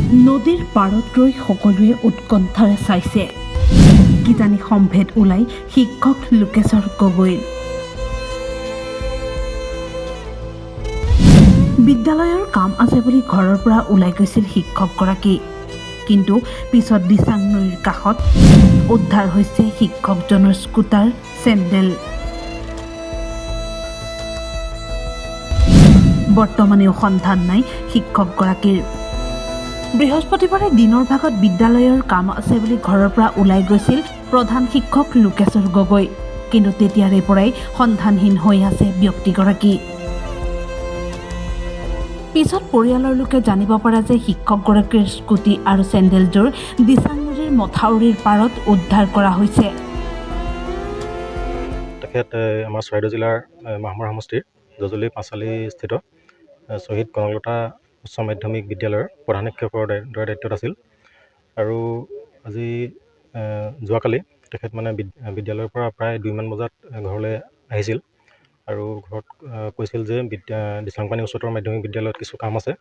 নদীৰ পাৰত ৰৈ সকলোৱে উৎকণ্ঠাৰে চাইছে কিজানি সম্ভেদ ওলাই শিক্ষক লোকেশ্বৰ গগৈৰ। বিদ্যালয়ৰ কাম আছে বুলি ঘৰৰ পৰা ওলাই গৈছিল শিক্ষকগৰাকী, কিন্তু পিছত দিচাং নৈৰ কাষত উদ্ধাৰ হৈছে শিক্ষকজনৰ স্কুটাৰ, চেণ্ডেল। বৰ্তমানেও সন্ধান নাই শিক্ষকগৰাকীৰ। বৃহস্পতিবাৰে দিনৰ ভাগত বিদ্যালয়ৰ কাম আছে বুলি ঘৰৰ পৰা ওলাই গৈছিল প্ৰধান শিক্ষক লোকেশ্বৰ গগৈ, কিন্তু তেতিয়াৰে পৰাই সন্ধানহীন হৈ আছে ব্যক্তিগৰাকী। পিছত পৰিয়ালৰ লোকে জানিব পাৰে যে শিক্ষকগৰাকীৰ স্কুটি আৰু চেণ্ডেলযোৰ দিচাং নদীৰ মথাউৰিৰ পাৰত উদ্ধাৰ কৰা হৈছে। তেখেত আমাৰ চৰাইদেউ জিলাৰ মাহমৰা সমষ্টিৰ জজুলি পাঁচালি স্থিত শ্বহীদ কনকলতা উচ্চ মাধ্যমিক বিদ্যালয়ৰ প্ৰধান শিক্ষকৰ দায়িত্বত আছিল। আৰু আজি যোৱাকালি তেখেত বিদ্যালয়ৰ পৰা প্ৰায় 2মান বজাত ঘৰলৈ আহিছিল আৰু ঘৰত কৈছিল যে দিচাংপানী উচ্চতৰ মাধ্যমিক বিদ্যালয়ত কিছু কাম আছে,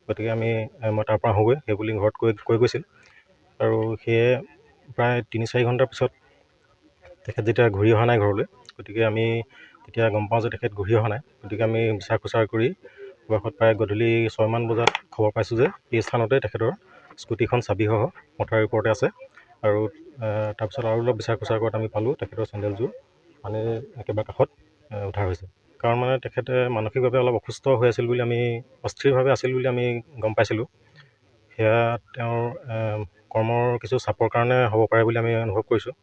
গতিকে মই তাৰ পৰা আহোঁগৈ সেই বুলি ঘৰত কৈ গৈছিল। আৰু সেয়ে প্ৰায় 3-4 ঘণ্টাৰ পিছত তেখেত যেতিয়া ঘূৰি অহা নাই ঘৰলৈ, গতিকে আমি তেতিয়া গম পাওঁ যে তেখেত ঘূৰি অহা নাই। গতিকে আমি বিচাৰ খোচাৰ কৰি অৱশেষত প্ৰায় গধূলি 6মান বজাত খবৰ পাইছোঁ যে এই স্থানতে তেখেতৰ স্কুটিখন চাবিসহ মথাউৰিৰ ওপৰতে আছে। আৰু তাৰপিছত আৰু অলপ বিচাৰ খোচাৰ কৰাত আমি পালোঁ তেখেতৰ চেণ্ডেলযোৰ পানীৰ একেবাৰে কাষত উদ্ধাৰ হৈছে। কাৰণ তেখেতে মানসিকভাৱে অলপ অসুস্থ হৈ আছিল বুলি অস্থিৰভাৱে আছিল বুলি আমি গম পাইছিলোঁ। সেয়া তেওঁৰ কৰ্মৰ কিছু চাপৰ কাৰণে হ'ব পাৰে বুলি আমি অনুভৱ কৰিছোঁ।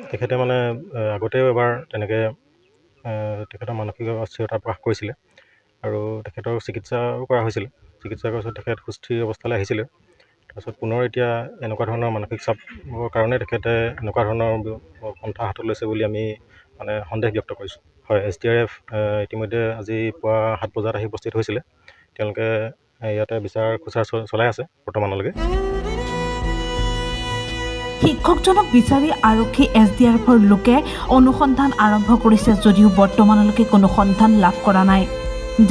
তেখেতে আগতেও এবাৰ তেনেকৈ তেখেতৰ মানসিকভাৱে অস্থিৰতা প্ৰকাশ কৰিছিলে আৰু তেখেতৰ চিকিৎসাও কৰা হৈছিলে। চিকিৎসা কৰাৰ পিছত তেখেত সুস্থিৰ অৱস্থালৈ আহিছিলে। তাৰপিছত পুনৰ এতিয়া এনেকুৱা ধৰণৰ মানসিক চাপৰ কাৰণে তেখেতে এনেকুৱা ধৰণৰ পন্থা হাতত লৈছে বুলি আমি সন্দেহ ব্যক্ত কৰিছোঁ। হয়, SDRF ইতিমধ্যে আজি পুৱা 7 বজাত আহি উপস্থিত হৈছিলে। তেওঁলোকে ইয়াতে বিচাৰ খোচাৰ চলাই আছে বৰ্তমানলৈকে। শিক্ষকজনক বিচাৰি আৰক্ষী SDRFৰ লোকে অনুসন্ধান আৰম্ভ কৰিছে যদিও বৰ্তমানলৈকে কোনো সন্ধান লাভ কৰা নাই।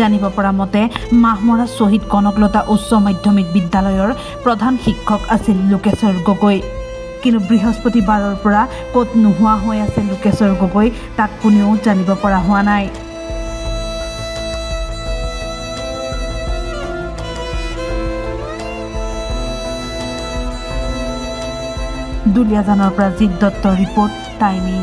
জানিব পৰা মতে মাহমৰা শ্বহীদ কনকলতা উচ্চ মাধ্যমিক বিদ্যালয়ৰ প্ৰধান শিক্ষক আছিল লোকেশ্বৰ গগৈ, কিন্তু বৃহস্পতিবাৰৰ পৰা ক'ত নোহোৱা হৈ আছে লোকেশ্বৰ গগৈ তাক কোনেও জানিব পৰা হোৱা নাই। দুলীয়াজানৰ পৰা জিৎ দত্তৰ ৰিপৰ্ট, টাইমি।